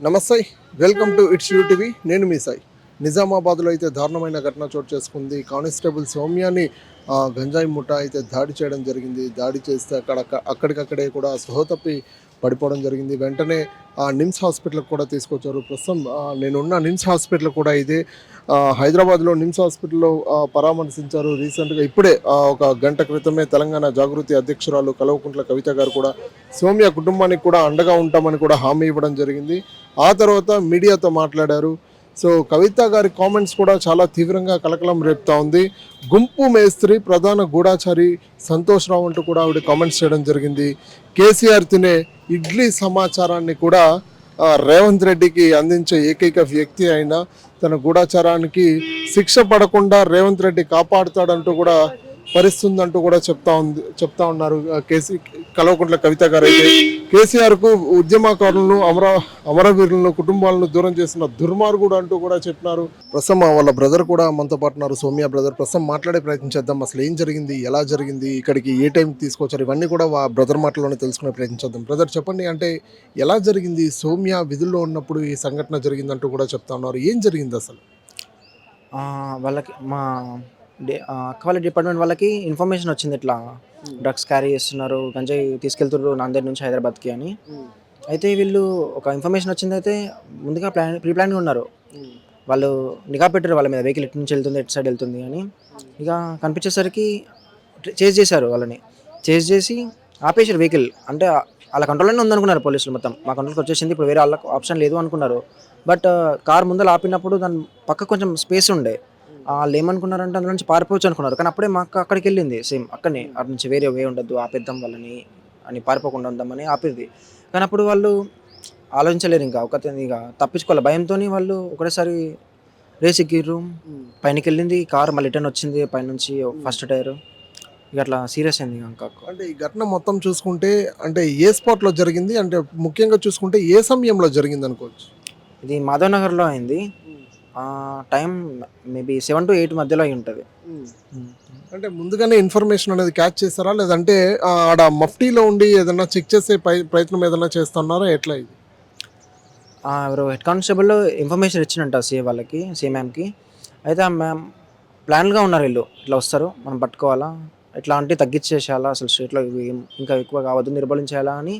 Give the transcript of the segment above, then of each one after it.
నమస్తే, welcome to it's UTV. నేను మీ సాయి. నిజామాబాద్లో అయితే దారుణమైన ఘటన చోటు చేసుకుంది. కానిస్టేబుల్ సౌమ్యాని గంజాయి ముఠా అయితే దాడి చేయడం జరిగింది. దాడి చేస్తే అక్కడికక్కడే కూడా స్పృహ తప్పి పడిపోవడం జరిగింది. వెంటనే నిమ్స్ హాస్పిటల్కి కూడా తీసుకొచ్చారు. ప్రస్తుతం నేనున్న నిమ్స్ హాస్పిటల్ కూడా ఇదే. హైదరాబాద్లో నిమ్స్ హాస్పిటల్లో పరామర్శించారు. రీసెంట్గా ఇప్పుడే ఒక గంట క్రితమే తెలంగాణ జాగృతి అధ్యక్షురాలు కల్వకుంట్ల కవిత గారు కూడా సౌమ్య కుటుంబానికి కూడా అండగా ఉంటామని కూడా హామీ ఇవ్వడం జరిగింది. ఆ తర్వాత మీడియాతో మాట్లాడారు. సో కవిత గారి కామెంట్స్ కూడా చాలా తీవ్రంగా కలకలం రేపుతా ఉంది. గుంపు మేస్త్రి ప్రధాన గూఢాచారి సంతోష్ రావు అంటూ కూడా ఆవిడ కామెంట్స్ చేయడం జరిగింది. కేసీఆర్ తినే ఇడ్లీ సమాచారాన్ని కూడా రేవంత్ రెడ్డికి అందించే ఏకైక వ్యక్తి అయిన తన గూఢాచారానికి శిక్ష పడకుండా రేవంత్ రెడ్డి కాపాడుతాడంటూ కూడా పరిస్తుందంటూ కూడా చెప్తా ఉన్నారు కల్వకుంట్ల కవిత గారు. అయితే కేసీఆర్కు ఉద్యమకారులను అమరవీరులను కుటుంబాలను దూరం చేసిన దుర్మార్గుడు అంటూ కూడా చెప్పినారు. ప్రస్తుతం వాళ్ళ బ్రదర్ కూడా మనతో పాటు ఉన్నారు, సౌమ్య బ్రదర్. ప్రస్తుతం మాట్లాడే ప్రయత్నం చేద్దాం. అసలు ఏం జరిగింది, ఎలా జరిగింది, ఇక్కడికి ఏ టైంకి తీసుకొచ్చారు, ఇవన్నీ కూడా బ్రదర్ మాటలోనే తెలుసుకునే ప్రయత్నం చేద్దాం. బ్రదర్ చెప్పండి, అంటే ఎలా జరిగింది? సౌమ్య విధుల్లో ఉన్నప్పుడు ఈ సంఘటన జరిగిందంటూ కూడా చెప్తా ఉన్నారు. ఏం జరిగింది అసలు? వాళ్ళకి మా అక్క వాళ్ళ డిపార్ట్మెంట్ వాళ్ళకి ఇన్ఫర్మేషన్ వచ్చింది, ఇట్లా డ్రగ్స్ క్యారీ చేస్తున్నారు, గంజాయి తీసుకెళ్తున్నారు నాందేడ్ నుంచి హైదరాబాద్కి అని. అయితే వీళ్ళు ఒక ఇన్ఫర్మేషన్ వచ్చింది, అయితే ముందుగా ప్రీ ప్లాన్గా ఉన్నారు. వాళ్ళు నిఘా పెట్టారు వాళ్ళ మీద, వెహికల్ ఎటు నుంచి వెళ్తుంది, ఎటు సైడ్ వెళ్తుంది అని. ఇక కనిపించేసరికి చేజ్ చేశారు, వాళ్ళని చేజ్ చేసి ఆపేశారు వెహికల్. అంటే వాళ్ళ కంట్రోల్లోనే ఉందనుకున్నారు పోలీసులు. మొత్తం మా కంట్రోల్కి వచ్చేసింది, ఇప్పుడు వేరే వాళ్ళకి ఆప్షన్ లేదు అనుకున్నారు. బట్ కార్ ముందర ఆపినప్పుడు దాని పక్క కొంచెం స్పేస్ ఉండే. వాళ్ళు ఏమనుకున్నారంటే అందులో నుంచి పారిపోవచ్చు అనుకున్నారు. కానీ అప్పుడే మా అక్క అక్కడికి వెళ్ళింది, సేమ్ అక్కడనే. అటు నుంచి వేరే వే ఉండద్దు, ఆపేద్దాం వాళ్ళని అని, పారిపోకుండా ఉందామని ఆపేది. కానీ అప్పుడు వాళ్ళు ఆలోచించలేరు, ఇంకా ఇక తప్పించుకోవాలి భయంతో వాళ్ళు ఒకటేసారి రేస్ ఎక్కిర్రు. పైనకి వెళ్ళింది కార్, మళ్ళీ రిటర్న్ వచ్చింది పైనుంచి ఫస్ట్ టైర్. ఇక అట్లా సీరియస్ అయింది ఇంకా. అంటే ఈ ఘటన మొత్తం చూసుకుంటే అంటే ఏ స్పాట్లో జరిగింది, అంటే ముఖ్యంగా చూసుకుంటే ఏ సమయంలో జరిగింది అనుకోవచ్చు? ఇది మాధవ్ నగర్లో అయింది. టైం మేబీ 7 to 8 మధ్యలో అయి ఉంటుంది. అంటే ముందుగానే ఇన్ఫర్మేషన్ అనేది క్యాచ్ చేస్తారా, లేదంటే ఆడ మఫ్టీలో ఉండి ఏదన్నా చెక్ చేసే ప్రయత్నం ఏదన్నా చేస్తున్నారా, ఎట్లా ఇది? ఎవరు హెడ్ కానిస్టేబుల్ ఇన్ఫర్మేషన్ ఇచ్చినట్ట సీఏ వాళ్ళకి, సీఏ మ్యామ్కి. అయితే ఆ మ్యామ్ ప్లాన్గా ఉన్నారు, వీళ్ళు ఇట్లా వస్తారు మనం పట్టుకోవాలా, ఇట్లా అంటే తగ్గించేసేయాలా, అసలు స్ట్రీట్లో ఇంకా ఎక్కువ కావద్దు, నిర్బలించేయాలా అని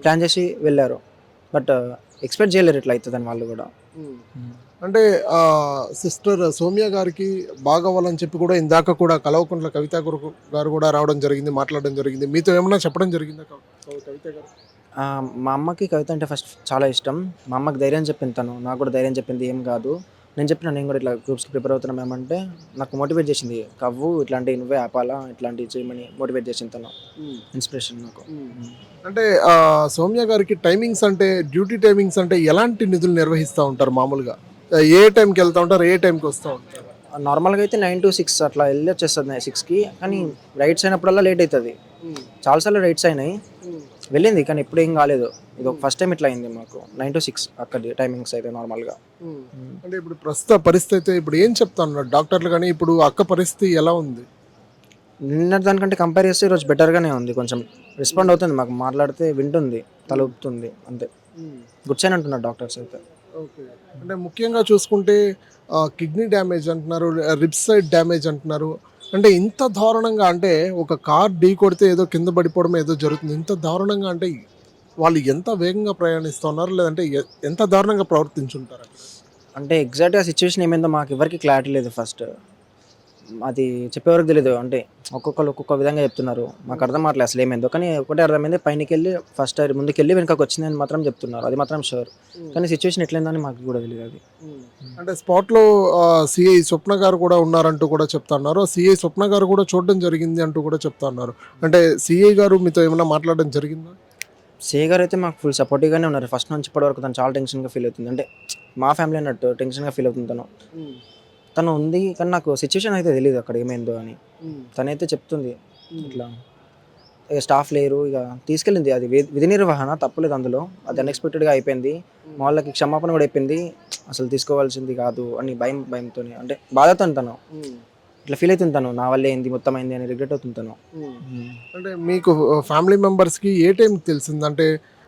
ప్లాన్ చేసి వెళ్ళారు. బట్ ఎక్స్పెక్ట్ చేయలేరు ఇట్లా అవుతుందని వాళ్ళు కూడా. అంటే సిస్టర్ సౌమ్య గారికి బాగవ్వాలని చెప్పి కూడా ఇందాక కూడా కల్వకుంట్ల కవిత గారు కూడా రావడం జరిగింది, మాట్లాడడం జరిగింది. మీతో ఏమన్నా చెప్పడం జరిగిందా కవిత గారు? మా అమ్మకి కవిత అంటే ఫస్ట్ చాలా ఇష్టం. మా అమ్మకి ధైర్యం చెప్పింది తను, నాకు కూడా ధైర్యం చెప్పింది, ఏం కాదు నేను చెప్పిన, నేను కూడా ఇట్లా గ్రూప్స్కి ప్రిపేర్ అవుతున్నాం ఏమంటే నాకు మోటివేట్ చేసింది. కవ్వు ఇట్లాంటివి నువ్వే ఆపాలా, ఇట్లాంటివి చేయమని మోటివేట్ చేసింది తను, ఇన్స్పిరేషన్ నాకు. అంటే సౌమ్య గారికి టైమింగ్స్ అంటే, డ్యూటీ టైమింగ్స్ అంటే ఎలాంటి నిధులు నిర్వహిస్తూ ఉంటారు మామూలుగా? ఏ టైంకి వెళ్తూ ఉంటారు, ఏ టైంకి వస్తూ ఉంటారు? నార్మల్గా అయితే 9 to 6 అట్లా వెళ్ళి వచ్చేస్తుంది 6కి. కానీ రైడ్స్ అయినప్పుడల్లా లేట్ అవుతుంది. చాలాసార్లు రైడ్స్ అయినాయి, వెళ్ళింది కానీ ఎప్పుడు ఏం కాలేదు. ఇది ఒక ఫస్ట్ టైం ఇట్లా అయింది మాకు. 9 to 6 అక్కడ టైమింగ్స్ అయితే నార్మల్గా. అంటే ఇప్పుడు ప్రస్తుత పరిస్థితి ఇప్పుడు ఏం చెప్తా ఉన్నారు డాక్టర్లు, కానీ ఇప్పుడు అక్క పరిస్థితి ఎలా ఉంది? నిన్న దానికంటే కంపేర్ చేస్తే ఈరోజు బెటర్గానే ఉంది. కొంచెం రెస్పాండ్ అవుతుంది, మాకు మాట్లాడితే వింటుంది, తలుపుతుంది, అంతే. గుడ్ సైన్ అంటున్నారు డాక్టర్స్ అయితే. ఓకే. అంటే ముఖ్యంగా చూసుకుంటే కిడ్నీ డ్యామేజ్ అంటున్నారు, రిబ్స్ సైడ్ డ్యామేజ్ అంటున్నారు. అంటే ఇంత దారుణంగా, అంటే ఒక కార్ ఢీ కొడితే ఏదో కింద పడిపోవడం ఏదో జరుగుతుంది, ఇంత దారుణంగా అంటే వాళ్ళు ఎంత వేగంగా ప్రయాణిస్తున్నారు, లేదంటే ఎంత దారుణంగా ప్రవర్తించుంటారు? అంటే ఎగ్జాక్ట్గా సిచ్యువేషన్ ఏమైందో మాకు ఎవరికి క్లారిటీ లేదు. ఫస్ట్ అది చెప్పేవరకు తెలియదు. అంటే ఒక్కొక్కరు ఒక్కొక్క విధంగా చెప్తున్నారు, మాకు అర్థం కావట్లేదు అసలు ఏమైందో. కానీ ఒకటే అర్థమైంది, పైనకి వెళ్ళి ఫస్ట్ టైర్ ముందుకెళ్ళి వెనకకి వచ్చిందని మాత్రం చెప్తున్నారు, అది మాత్రం షూర్. కానీ సిచ్యువేషన్ ఎట్లయిందని మాకు కూడా తెలియదు అది. అంటే స్పాట్లో సిఐ స్వప్న గారు కూడా ఉన్నారంటూ కూడా చెప్తున్నారు. సిఐ స్వప్న గారు కూడా చూడడం జరిగింది అంటూ కూడా చెప్తున్నారు. అంటే సిఐ గారు మీతో ఏమైనా మాట్లాడడం జరిగిందా? సిఐ గారు అయితే మాకు ఫుల్ సపోర్టివ్గానే ఉన్నారు ఫస్ట్ నుంచి ఇప్పటి వరకు. తను చాలా టెన్షన్గా ఫీల్ అవుతుంది, అంటే మా ఫ్యామిలీ అన్నట్టు టెన్షన్గా ఫీల్ అవుతుంది తను ఉంది. కానీ నాకు సిచ్యువేషన్ అయితే తెలియదు అక్కడ ఏమైందో అని. తనైతే చెప్తుంది ఇట్లా ఇక స్టాఫ్ లేరు, ఇక తీసుకెళ్ళింది. అది విధి నిర్వహణ, తప్పలేదు అందులో. అది అన్ఎక్స్పెక్టెడ్గా అయిపోయింది. మా వాళ్ళకి క్షమాపణ కూడా అయిపోయింది, అసలు తీసుకోవాల్సింది కాదు అని భయంతో, అంటే బాధతో తను ఇట్లా ఫీల్ అవుతుంది. తను నా వల్లే ఏంది మొత్తం అయింది అని రిగ్రెట్ అవుతుంది తను. అంటే మీకు ఫ్యామిలీ మెంబర్స్కి ఏ టైంకి తెలిసింది? అంటే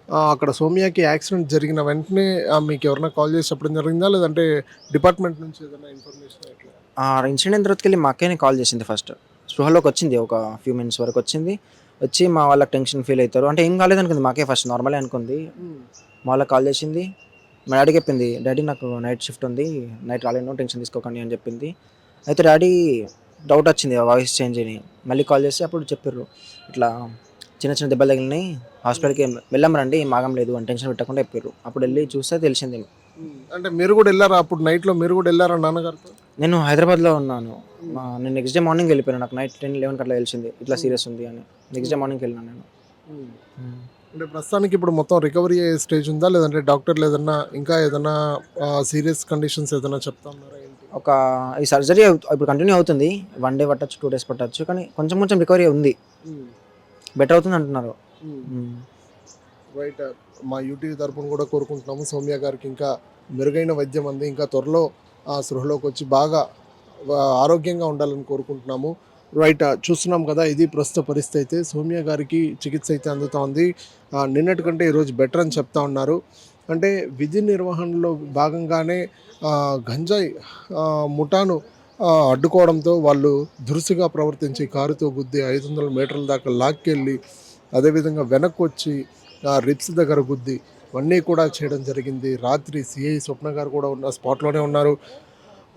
అక్కడ సౌమ్యకి యాక్సిడెంట్ జరిగిన వెంటనే మీకు ఎవరైనా కాల్ చేసి చెప్పడం జరిగిందా? లేదంటే డిపార్ట్మెంట్ నుంచి ఏదైనా ఇన్ఫర్మేషన్ ఎట్లా? ఆ ఇన్సిడెంట్ తర్వాతకెళ్ళి మా అక్కయ్యనే కాల్ చేసింది ఫస్ట్. స్పృహలోకి వచ్చింది. ఒక ఫ్యూ మినిట్స్ వరకు వచ్చింది. వచ్చి మా వాళ్ళకి టెన్షన్ ఫీల్ అవుతారు. అంటే ఏం కాలేదనుకుంది మా అక్కయ్య ఫస్ట్ నార్మలే అనుకుంది. మా వాళ్ళకి కాల్ చేసింది. మా డాడీకి చెప్పింది. డాడీ నాకు నైట్ షిఫ్ట్ ఉంది. నైట్ రాలేను టెన్షన్ తీసుకోకండి అని చెప్పింది. అయితే డాడీ డౌట్ వచ్చింది వాయిస్ చేంజ్ అని. మళ్ళీ కాల్ చేసి అప్పుడు చెప్పిర్రు. ఇట్లా చిన్న చిన్న దెబ్బలు తగిలినాయి. హాస్పిటల్‌కి వెళ్ళాం రండి ఏం ఆగం లేదు అని టెన్షన్ పెట్టకుండా చెప్పిర్రు. అప్పుడు వెళ్ళి చూస్తే తెలిసింది. అంటే మీరు గూడా ఎళ్లారా? అప్పుడు నైట్‌లో మీరు గూడా ఎళ్లారా నాన్నగారితో? నేను హైదరాబాద్‌లో ఉన్నాను. నేను నెక్స్ట్ డే మార్నింగ్ వెళ్ళిపోయాను. నాకు నైట్ 10, 11 అట్లా తెలిసింది. ఇట్లా సీరియస్ ఉంది అని. నెక్స్ట్ డే మార్నింగ్‌కి వెళ్ళినాను నేను. హ్మ్. అంటే ప్రస్తుతానికి ఇప్పుడు మొత్తం రికవరీ అయ్యే స్టేజ్ ఉందా? లేదంటే డాక్టర్లు ఏదన్నా ఇంకా ఏదన్నా సీరియస్ కండిషన్స్ ఏదైనా చెప్తా ఉన్నారా ఏంటి? ఒక ఈ సర్జరీ ఇప్పుడు కంటిన్యూ అవుతుంది. 1 డే పట్టొచ్చు, 2 డేస్ పట్టొచ్చు. కానీ కొంచెం కొంచెం రికవరీ ఉంది. హ్మ్. బెటర్ అవుతుంది అంటున్నారు. హ్మ్. హ్మ్. రైట్. మా యూటీవీ తరపున కూడా కోరుకుంటున్నాము సౌమ్య గారికి ఇంకా మెరుగైన వైద్యం అంది ఇంకా త్వరలో స్పృహలోకి వచ్చి బాగా ఆరోగ్యంగా ఉండాలని కోరుకుంటున్నాము. రైట్. చూస్తున్నాం కదా ఇది ప్రస్తుత పరిస్థితి అయితే సౌమ్య గారికి చికిత్స అయితే అందుతా ఉంది. నిన్నటి కంటే ఈరోజు బెటర్ అని చెప్తా ఉన్నారు. అంటే విధి నిర్వహణలో భాగంగానే గంజాయి ముఠాను అడ్డుకోవడంతో వాళ్ళు దురుసుగా ప్రవర్తించి కారుతో గుద్ది 500 మీటర్ల దాకా లాక్కెళ్ళి అదేవిధంగా వెనక్కి వచ్చి రిబ్స్ దగ్గర గుద్ది ఇవన్నీ కూడా చేయడం జరిగింది. రాత్రి సిఐ స్వప్న గారు కూడా ఉన్న స్పాట్లోనే ఉన్నారు.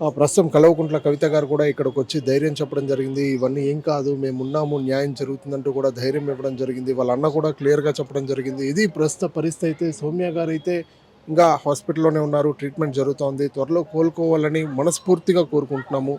ప్రస్తుతం కల్వకుంట్ల కవిత గారు కూడా ఇక్కడికి వచ్చి ధైర్యం చెప్పడం జరిగింది. ఇవన్నీ ఏం కాదు మేమున్నాము న్యాయం జరుగుతుందంటూ కూడా ధైర్యం ఇవ్వడం జరిగింది. వాళ్ళ అన్న కూడా క్లియర్గా చెప్పడం జరిగింది. ఇది ప్రస్తుత పరిస్థితి అయితే సౌమ్య గారు అయితే ఇంకా హాస్పిటల్లోనే ఉన్నారు. ట్రీట్మెంట్ జరుగుతోంది. త్వరలో కోలుకోవాలని మనస్ఫూర్తిగా కోరుకుంటున్నాము.